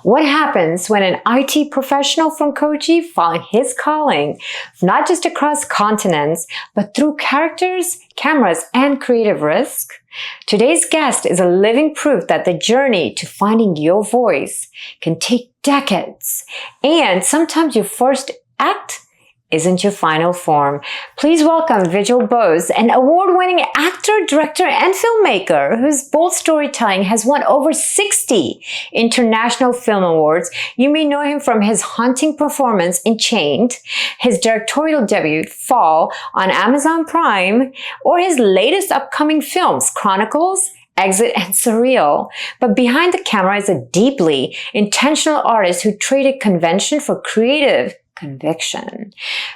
What happens when an IT professional from Kochi found his calling, not just across continents, but through characters, cameras, and creative risk? Today's guest is a living proof that the journey to finding your voice can take decades. And sometimes your first act isn't your final form. Please welcome Vigiel Bose, an award-winning actor, director, and filmmaker whose bold storytelling has won over 60 international film awards. You may know him from his haunting performance in Chained, his directorial debut, Fall, on Amazon Prime, or his latest upcoming films, Chronicles, Exit, and Surreal. But behind the camera is a deeply intentional artist who traded convention for creative conviction.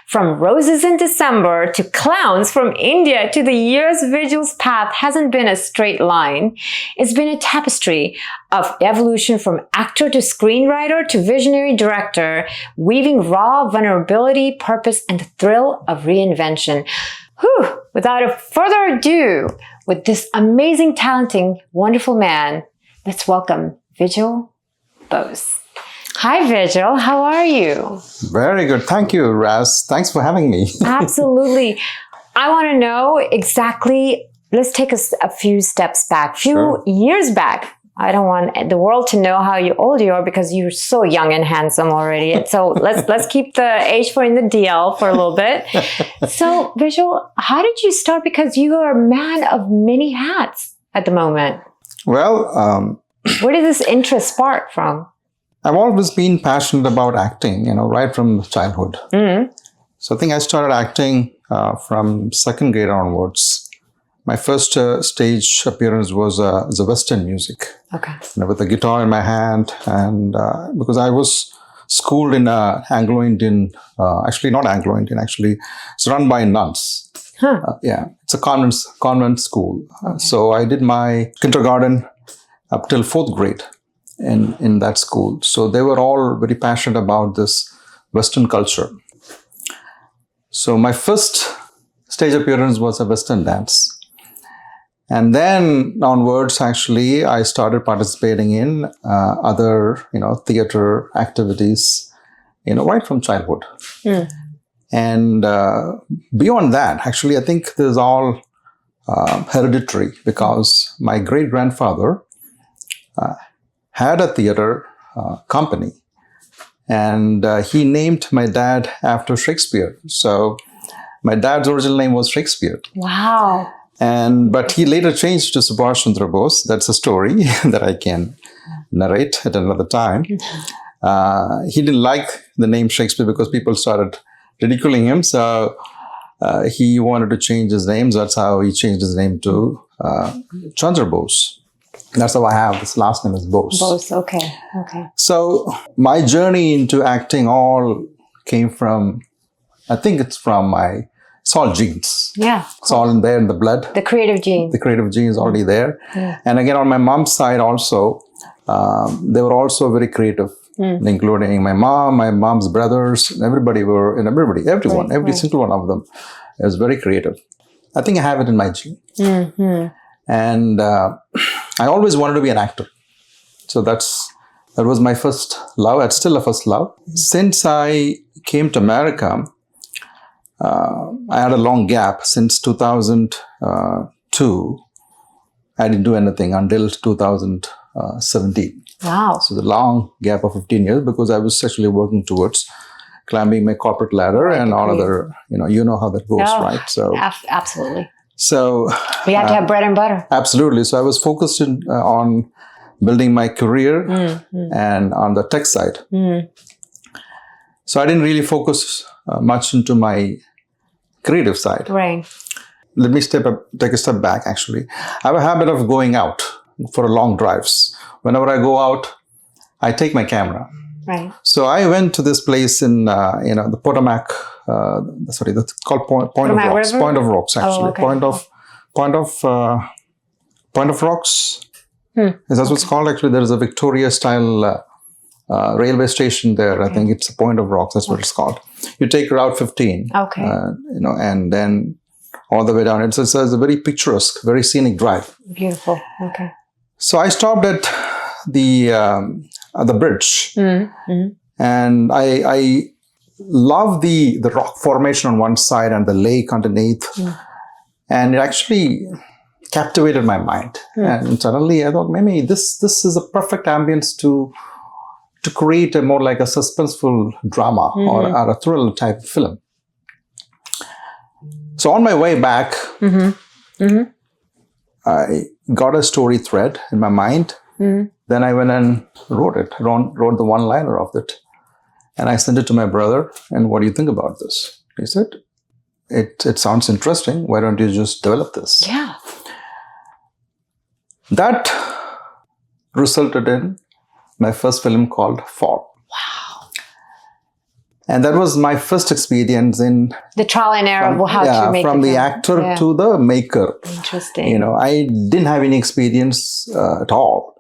From Roses in December to Clowns from India to the years Vigiel's path hasn't been a straight line. It's been a tapestry of evolution from actor to screenwriter to visionary director, weaving raw vulnerability, purpose, and the thrill of reinvention. Whew! Without further ado, with this amazing, talented, wonderful man, let's welcome Vigiel Bose. Hi, Vigiel. How are you? Very good. Thank you, Raz. Thanks for having me. Absolutely. I want to know exactly, let's take a few steps back, few years back. I don't want the world to know how old you are because you're so young and handsome already. And so let's keep the age for in the DL for a little bit. So, Vigiel, how did you start? Because you are a man of many hats at the moment. Well, where did this interest spark from? I've always been passionate about acting, right from childhood. Mm-hmm. So I think I started acting from second grade onwards. My first stage appearance was a Western music. Okay. With a guitar in my hand, and because I was schooled in Anglo-Indian, actually not Anglo-Indian, actually it's run by nuns. Huh. It's a convent school. Okay. So I did my kindergarten up till 4th grade. In that school. So they were all very passionate about this Western culture. So my first stage appearance was a Western dance. And then onwards, actually, I started participating in other, theater activities, right from childhood. Mm. And beyond that, actually, I think this is all hereditary because my great-grandfather had a theater company, and he named my dad after Shakespeare. So my dad's original name was Shakespeare. Wow. But he later changed to Subhash Chandra Bose. That's a story that I can narrate at another time. He didn't like the name Shakespeare because people started ridiculing him. So he wanted to change his name. So that's how he changed his name to Chandra Bose. That's how I have this last name is Bose. Bose, okay. So my journey into acting all came from, I think it's all genes. Yeah. It's all in there in the blood. The creative gene. The creative gene is already there. Yeah. And again, on my mom's side also, they were also very creative, including my mom's brothers, everyone, every single one of them is very creative. I think I have it in my gene. Mm-hmm. And I always wanted to be an actor. So that was my first love. It's still a first love. Since I came to America, I had a long gap. Since 2002, I didn't do anything until 2017. Wow. So the long gap of 15 years because I was actually working towards climbing my corporate ladder and all other, you know how that goes, right? So absolutely. So we have to have bread and butter. Absolutely. So I was focused on building my career and on the tech side. Mm. So I didn't really focus much into my creative side. Right. Let me take a step back, actually. I have a habit of going out for long drives. Whenever I go out, I take my camera. Right. So I went to this place in, the Potomac, that's called Point of Rocks. River? Point of Rocks, actually. Oh, okay. Point of Rocks. Is that what it's called? Actually, there is a Victoria-style railway station there. Okay. I think it's a Point of Rocks. That's what it's called. You take Route 15. Okay. And then all the way down. It's a very picturesque, very scenic drive. Beautiful. Okay. So I stopped at the the bridge. And I love the rock formation on one side and the lake underneath. And it actually captivated my mind. And suddenly I thought, maybe this is a perfect ambience to create a more like a suspenseful drama or a thriller type film. So on my way back, I got a story thread in my mind. Then I went and wrote the one-liner of it. And I sent it to my brother. And what do you think about this? He said, it sounds interesting. Why don't you just develop this? Yeah. That resulted in my first film called Fall. Wow. And that was my first experience in the trial and error of how to make from the actor to the maker. Interesting. You know, I didn't have any experience at all.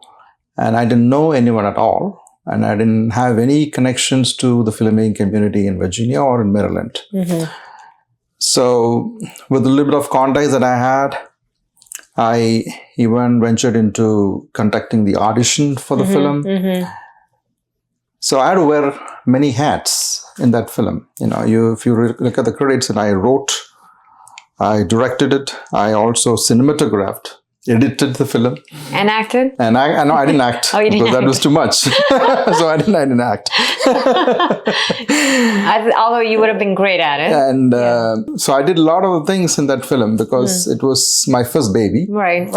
And I didn't know anyone at all. And I didn't have any connections to the filmmaking community in Virginia or in Maryland. So with a little bit of contacts that I had, I even ventured into conducting the audition for the film. So I had to wear many hats in that film. You know, if you look at the credits, and I wrote, I directed it, I also cinematographed, edited the film. And acted? And I didn't act because that was too much. So I didn't act. Although you would have been great at it. And so I did a lot of things in that film because it was my first baby. Right.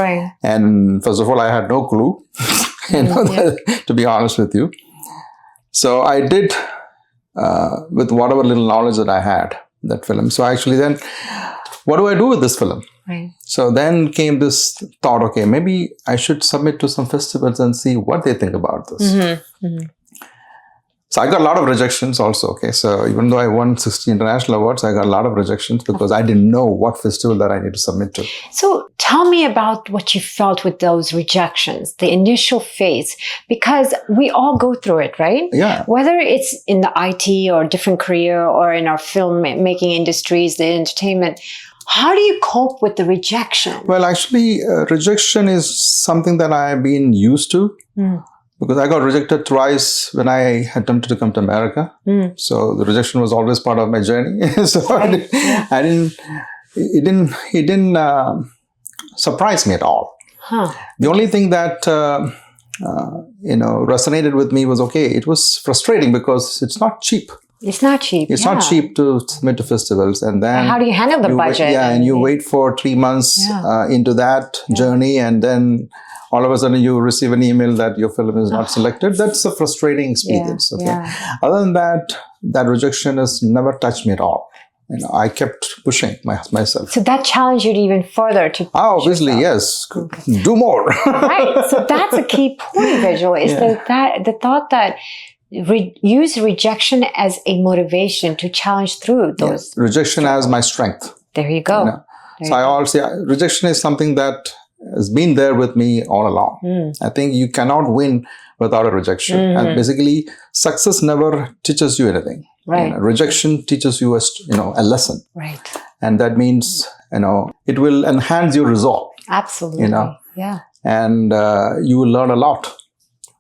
And first of all, I had no clue, to be honest with you. So I did with whatever little knowledge that I had, that film. So actually then, what do I do with this film? Right. So then came this thought, okay, maybe I should submit to some festivals and see what they think about this. So I got a lot of rejections also. Okay, so even though I won 60 international awards, I got a lot of rejections because I didn't know what festival that I need to submit to. So tell me about what you felt with those rejections, the initial phase, because we all go through it, right? Yeah. Whether it's in the IT or different career or in our filmmaking industries, the entertainment, how do you cope with the rejection? Well, actually, rejection is something that I've been used to. Because I got rejected twice when I attempted to come to America. So the rejection was always part of my journey. So it didn't surprise me at all. The only thing that, resonated with me was, okay, it was frustrating because it's not cheap. It's not cheap. It's not cheap to submit to festivals. And then how do you handle the budget? And you wait for 3 months into that journey, and then all of a sudden you receive an email that your film is not selected. That's a frustrating experience. Other than that, that rejection has never touched me at all. You know, I kept pushing myself. So that challenged you even further to obviously, yes. Do more. Right. So that's a key point, Vigiel, is the thought that use rejection as a motivation to challenge through those. Rejection as my strength. There you go. You know? So I always say rejection is something that has been there with me all along. I think you cannot win without a rejection. And basically, success never teaches you anything. Right. You know, rejection teaches you a lesson. Right. And that means, it will enhance your resolve. Absolutely. Yeah. And you will learn a lot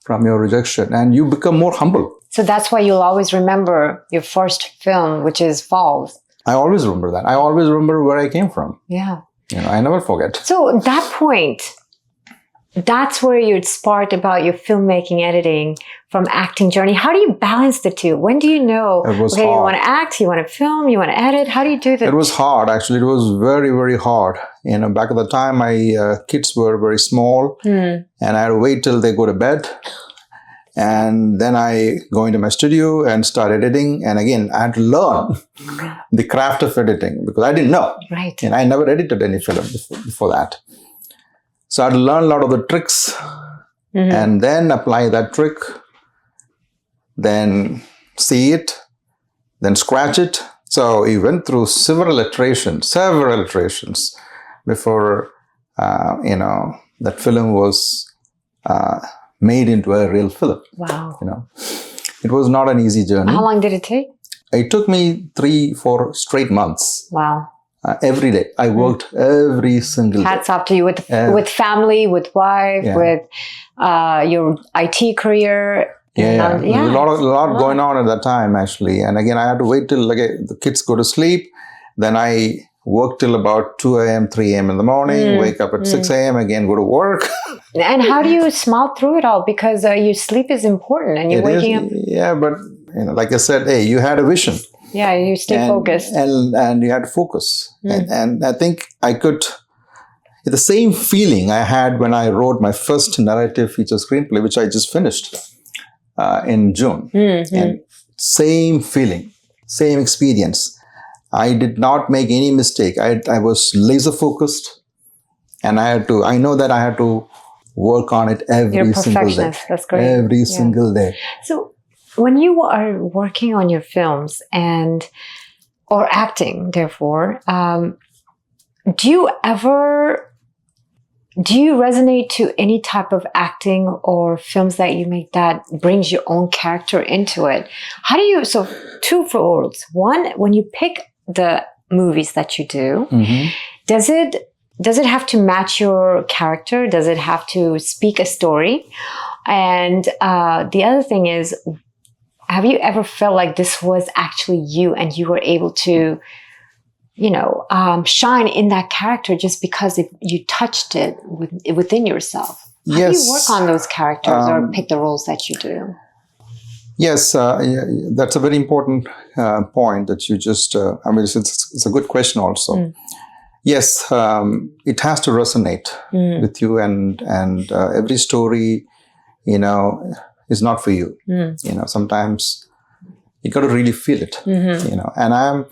from your rejection, and you become more humble. So that's why you'll always remember your first film, which is Falls. I always remember that. I always remember where I came from. Yeah. I never forget. So at that point, that's where you'd sparked about your filmmaking, editing from acting journey. How do you balance the two? When do you know, it was okay, hard. You want to act, you want to film, you want to edit? How do you do that? It was hard, actually. It was very, very hard. Back at the time, my kids were very small, and I had to wait till they go to bed. And then I go into my studio and start editing. And again, I had to learn the craft of editing because I didn't know. Right. And I never edited any film before that. So I had to learn a lot of the tricks and then apply that trick, then see it, then scratch it. So we went through several iterations before, that film was made into a real film. Wow. It was not an easy journey. How long did it take? It took me 3-4 straight months. Wow. Every day. I worked every single day. Hats off to you with family, with wife, with your IT career. Yeah. There's a lot going on at that time, actually. And again, I had to wait till the kids go to sleep. Then I work till about 2 a.m., 3 a.m. in the morning, wake up at 6 a.m., again, go to work. And how do you smile through it all? Because your sleep is important and you're waking up. Yeah, but like I said, hey, you had a vision. Yeah, you stay focused. And you had to focus. And I think I could, the same feeling I had when I wrote my first narrative feature screenplay, which I just finished in June. And same feeling, same experience. I did not make any mistake. I was laser focused, and I know that I had to work on it every single day. That's great. Every single day. So when you are working on your films or acting, therefore, do you resonate to any type of acting or films that you make that brings your own character into it? So two folds. One, when you pick the movies that you do, does it have to match your character? Does it have to speak a story? And the other thing is, have you ever felt like this was actually you and you were able to, shine in that character just because you touched it within yourself? How do you work on those characters or pick the roles that you do? Yes, that's a very important point that you just, it's a good question also. Yes, it has to resonate with you and every story, is not for you. Sometimes you got to really feel it, and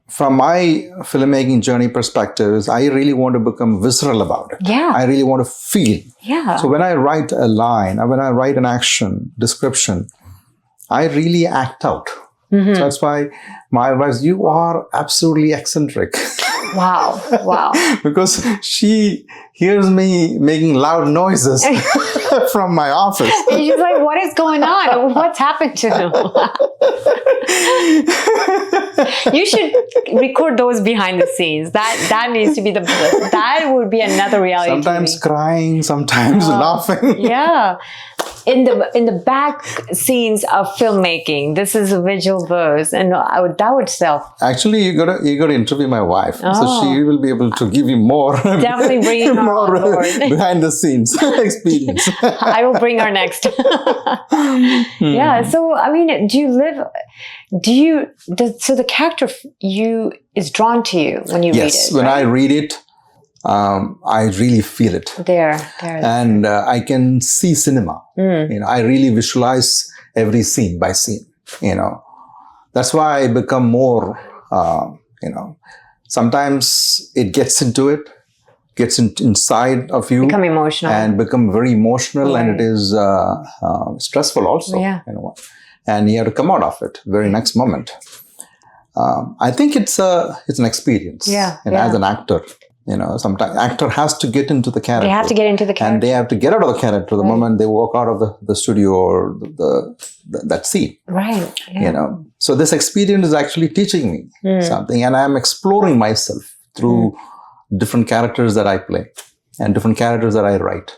from my filmmaking journey perspectives, I really want to become visceral about it. Yeah. I really want to feel. Yeah. So when I write a line, when I write an action description, I really act out. So that's why my advice, you are absolutely eccentric. Wow. Because she hears me making loud noises from my office. And she's like, what is going on? What's happened to him? You should record those behind the scenes. That needs to be that would be another reality. Sometimes crying, sometimes laughing. Yeah. In the back scenes of filmmaking, this is Vigiel Bose, and that would sell. Actually, you gotta interview my wife, so she will be able to give you more. Definitely bring her more on board. Behind the scenes experience. I will bring her next. Yeah. So so the character is drawn to you when you read it? Yes, when I read it, I really feel it. And I can see cinema. I really visualize every scene by scene. That's why I become more. Sometimes it gets into it, inside of you, become emotional, become very emotional, and it is stressful also. Yeah. And you have to come out of it very next moment. I think it's an experience. Yeah. As an actor. Sometimes actor has to get into the character. They have to get into the character. And they have to get out of the character the moment they walk out of the studio or that scene. Right. Yeah. So this experience is actually teaching me something. And I'm exploring myself through different characters that I play and different characters that I write.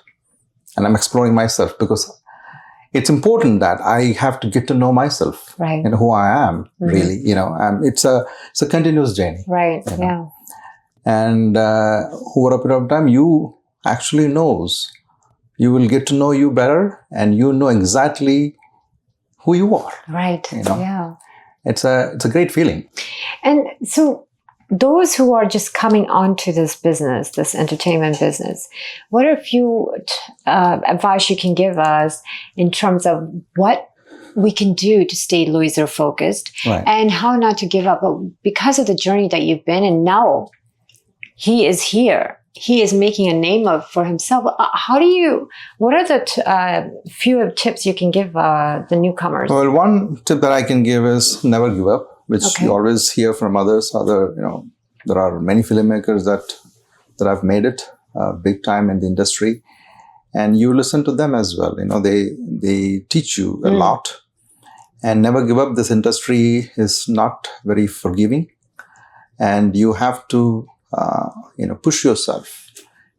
And I'm exploring myself because it's important that I have to get to know myself. Right. And who I am, really. It's a continuous journey. Right. Yeah. And over a period of time, you actually knows. You will get to know you better, and you know exactly who you are. Right. Yeah. It's a great feeling. And so, those who are just coming onto this business, this entertainment business, what are a few advice you can give us in terms of what we can do to stay laser focused and how not to give up? But because of the journey that you've been, and now he is here. He is making a name for himself. What are the few tips you can give the newcomers? Well, one tip that I can give is never give up, which you always hear from others. There are many filmmakers that have made it big time in the industry, and you listen to them as well. They teach you a lot, and never give up. This industry is not very forgiving, and you have to push yourself.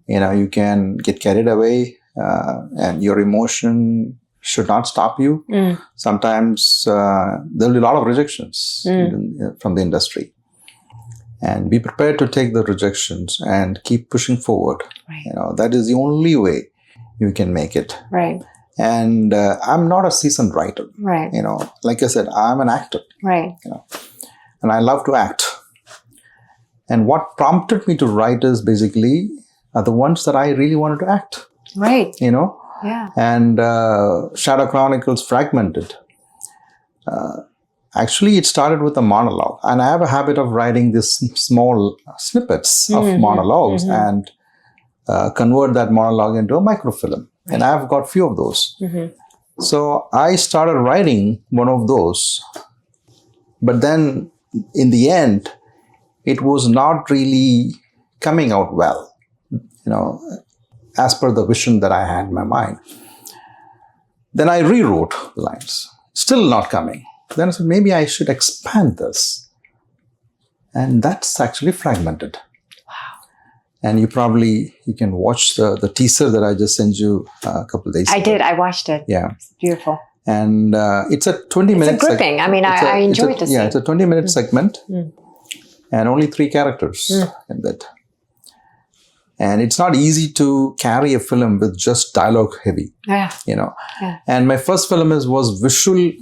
You can get carried away, and your emotion should not stop you. Sometimes there'll be a lot of rejections from the industry. And be prepared to take the rejections and keep pushing forward. Right. You know, that is the only way you can make it. Right. And I'm not a seasoned writer. Right. You know, like I said, I'm an actor. Right. You know, and I love to act. And what prompted me to write is basically are the ones that I really wanted to act. Right. You know? Yeah. And Shadow Chronicles Fragmented. Actually, it started with a monologue. And I have a habit of writing these small snippets of monologues and convert that monologue into a microfilm. Right. And I've got few of those. So I started writing one of those. But then in the end, it was not really coming out well, you know, as per the vision that I had in my mind. Then I rewrote the lines. Still not coming. Then I said, maybe I should expand this. And that's actually Fragmented. Wow. And you can watch the teaser that I just sent you a couple of days ago. I did. I watched it. Yeah. It's beautiful. And it's a 20-minute It's gripping. I mean, I enjoyed this. Yeah, it's a 20-minute segment. And only 3 characters in that. And it's not easy to carry a film with just dialogue heavy. Yeah. You know. Yeah. And my first film was visually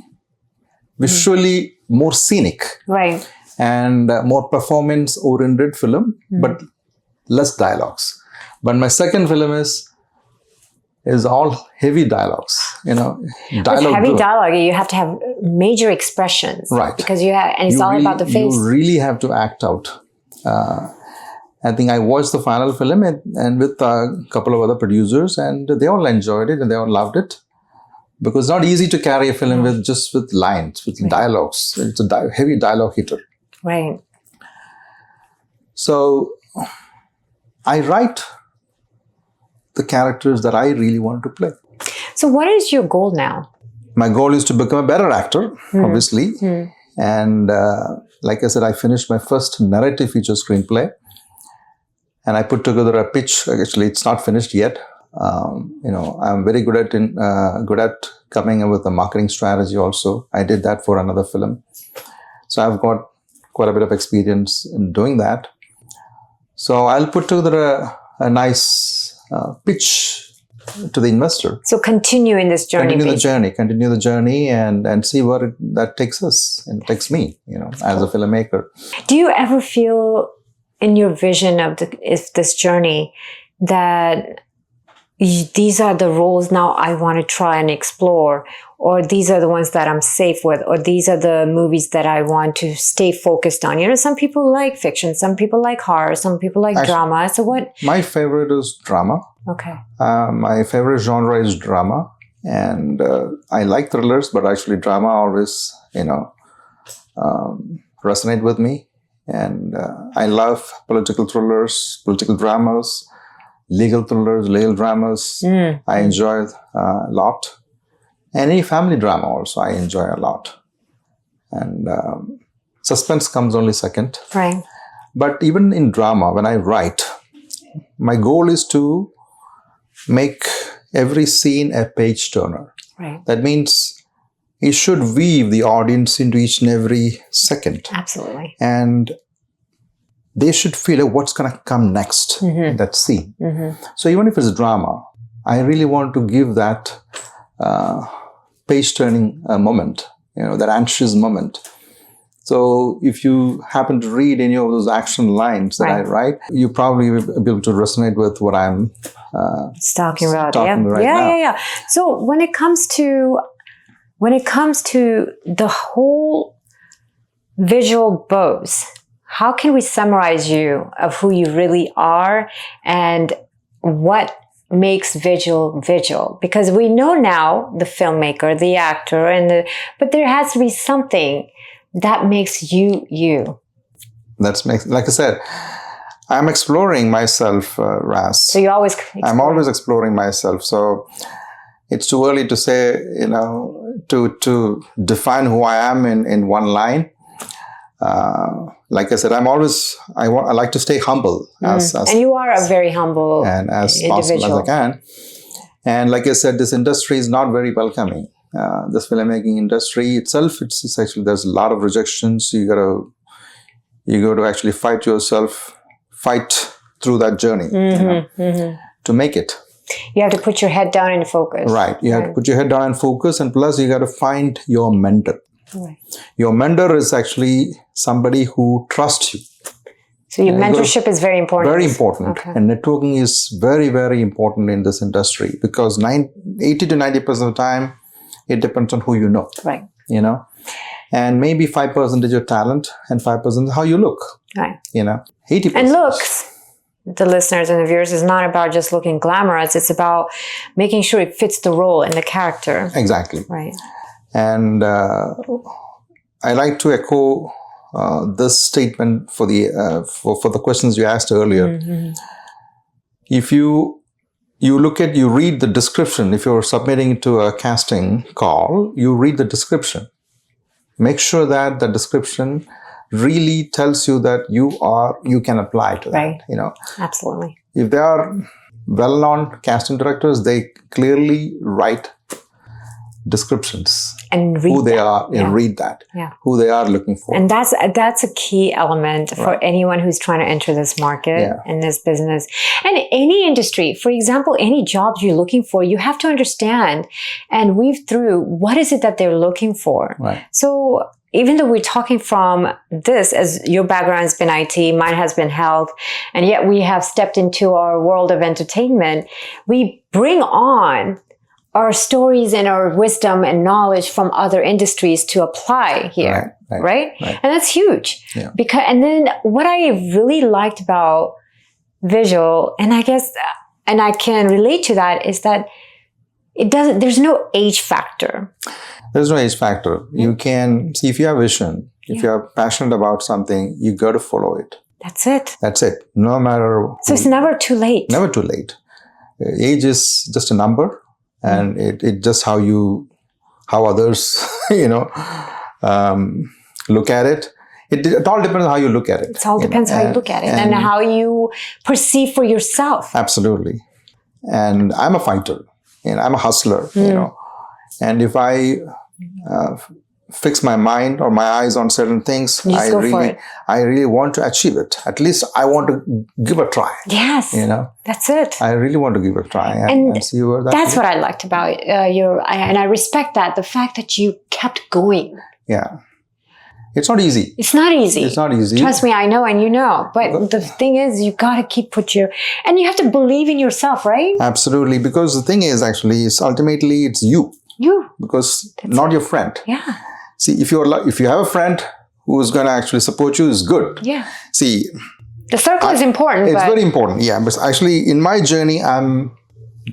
more scenic. Right. And more performance-oriented film, but less dialogues. But my second film is all heavy dialogues, you know. With heavy dialogue, you have to have major expressions. Right. Because it's all about the face. You really have to act out. I think I watched the final film and with a couple of other producers, and they all enjoyed it and they all loved it. Because it's not easy to carry a film with lines, with dialogues. It's a heavy dialogue hitter. Right. So I write the characters that I really want to play. So what is your goal now? My goal is to become a better actor, obviously. And like I said, I finished my first narrative feature screenplay. And I put together a pitch. Actually, it's not finished yet. You know, I'm very good at coming up with a marketing strategy also. I did that for another film. So I've got quite a bit of experience in doing that. So I'll put together a nice pitch to the investor. So continue in this journey. Continue the journey and see where that takes us and takes me, you know, as a filmmaker. Do you ever feel in your vision of this journey that these are the roles now I want to try and explore, or these are the ones that I'm safe with, or these are the movies that I want to stay focused on? You know, some people like fiction, some people like horror, some people like drama. So what? My favorite is drama. Okay. My favorite genre is drama. And I like thrillers, but actually drama always, you know, resonate with me. And I love political thrillers, political dramas, legal thrillers, legal dramas. I enjoy a lot. And any family drama also I enjoy a lot. And suspense comes only second. Right. But even in drama, when I write, my goal is to make every scene a page turner. Right. That means it should weave the audience into each and every second. Absolutely. And they should feel what's going to come next in that scene. So even if it's drama, I really want to give that page-turning moment, you know, that anxious moment. So if you happen to read any of those action lines that I write, you probably will be able to resonate with what I'm talking about right now. Yeah. So when it comes to the whole Vigiel Bose, how can we summarize you of who you really are and what makes Vigiel? Because we know now the filmmaker, the actor, but there has to be something that makes you you. Like I said, I'm exploring myself, Raz. So you always I'm always exploring myself. So it's too early to say, you know, to define who I am in one line. Like I said, I like to stay humble as and you are a very humble and as individual. possible as I can. And like I said, this industry is not very welcoming. This filmmaking industry itself, it's actually, there's a lot of rejections. You got to actually fight through that journey to make it. You have to put your head down and focus. Right. You have to put your head down and focus, and plus you got to find your mentor. Right. Your mentor is actually somebody who trusts you. So your mentorship is very important. Very important. Okay. And networking is very, very important in this industry, because 80 to 90% of the time, it depends on who you know. Right. You know, and maybe 5% is your talent and 5% is how you look. Right. You know, 80%. And looks, the listeners and the viewers, is not about just looking glamorous. It's about making sure it fits the role and the character. Exactly. Right. And I like to echo this statement for the questions you asked earlier. If you read the description, if you're submitting to a casting call, you read the description. Make sure that the description really tells you that you can apply to that. Right. You know, Absolutely. if they are well-known casting directors, they clearly write descriptions And read who they that. are, and read that, who they are looking for. And that's a key element for anyone who's trying to enter this market and this business. And any industry, for example, any jobs you're looking for, you have to understand and weave through what is it that they're looking for. Right. So even though we're talking from this, as your background has been IT, mine has been health, and yet we have stepped into our world of entertainment, we bring on our stories and our wisdom and knowledge from other industries to apply here, right? And that's huge. Yeah. And then what I really liked about Vigiel, and I guess, and I can relate to that, is that there's no age factor. There's no age factor. You can see, if you have vision, if you're passionate about something, you got to follow it. That's it. That's it. No matter. So it's never too late. Never too late. Age is just a number. And it just how others, look at it. It all depends on how you look at it. It all depends how you look at it and how you perceive for yourself. Absolutely. And I'm a fighter, and I'm a hustler, you know. And if I fix my mind or my eyes on certain things, I really want to achieve it. At least I want to give a try. Yes. You know, that's it. I really want to give a try and see where that's what I liked about and I respect that, the fact that you kept going. Yeah. It's not easy. It's not easy. It's not easy. Trust me, I know, and you know. But the thing is, you got to keep and you have to believe in yourself, right? Absolutely. Because the thing is, actually, ultimately it's you. You. Because not your friend. Yeah. See, if you have a friend who is going to actually support you, is good. Yeah. See, the circle is important. It's very important. Yeah. But actually, in my journey, I'm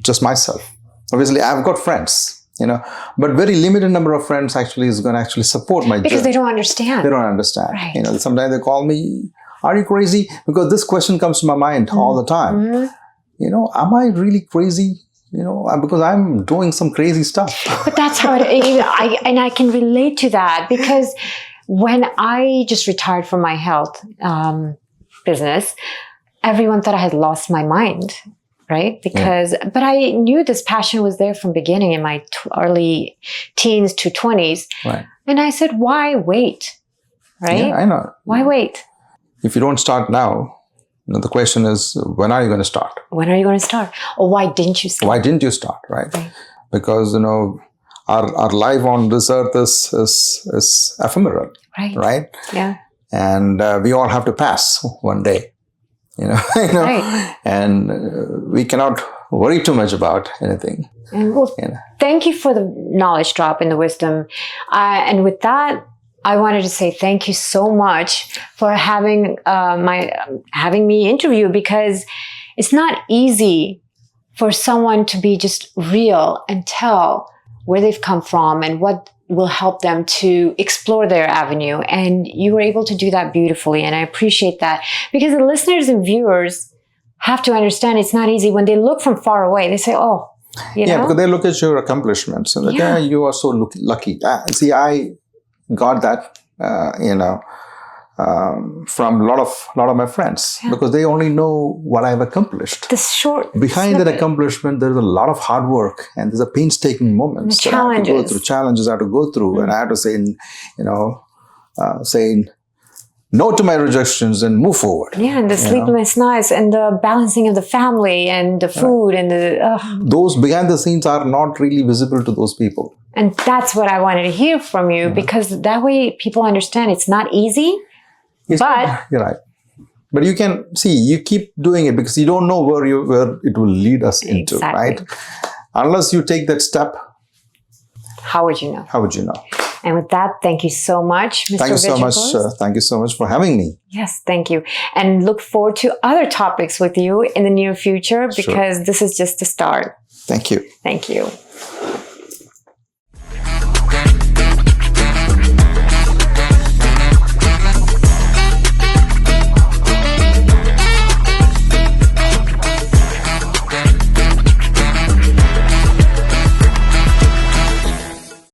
just myself. Obviously, I've got friends, but very limited number of friends actually is going to actually support my journey. Because they don't understand. They don't understand. Right. Sometimes they call me, "Are you crazy?" Because this question comes to my mind all the time. Am I really crazy? Because I'm doing some crazy stuff. But that's how I can relate to that, because when I just retired from my health business, everyone thought I had lost my mind, right? But I knew this passion was there from beginning in my early teens to 20s. Right. And I said, why wait? Right? Yeah, I know. Why wait? If you don't start now, the question is, when are you going to start? When are you going to start? Or why didn't you start? Why didn't you start, right? Because, our life on this earth is ephemeral, right? Yeah. And we all have to pass one day, Right. And we cannot worry too much about anything. And thank you for the knowledge drop and the wisdom. And with that, I wanted to say thank you so much for having me interview, because it's not easy for someone to be just real and tell where they've come from and what will help them to explore their avenue. And you were able to do that beautifully. And I appreciate that, because the listeners and viewers have to understand it's not easy. When they look from far away, they say, oh, because they look at your accomplishments and you are so lucky. See, I got that, from a lot of my friends because they only know what I've accomplished. The short behind snippet. that accomplishment, there's a lot of hard work and there's a painstaking moments that I have to go through, challenges I have to go through, and I have to say, saying no to my rejections and move forward. Yeah, and the sleepless nights and the balancing of the family and the food and the... Those behind the scenes are not really visible to those people. And that's what I wanted to hear from you, because that way people understand it's not easy, but... You're right. But you can see, you keep doing it because you don't know where it will lead us into, right? Unless you take that step. How would you know? How would you know? And with that, thank you so much, Mr. Thank you so Vigiel much. Bose. Thank you so much for having me. Yes, thank you. And look forward to other topics with you in the near future, because this is just the start. Thank you. Thank you.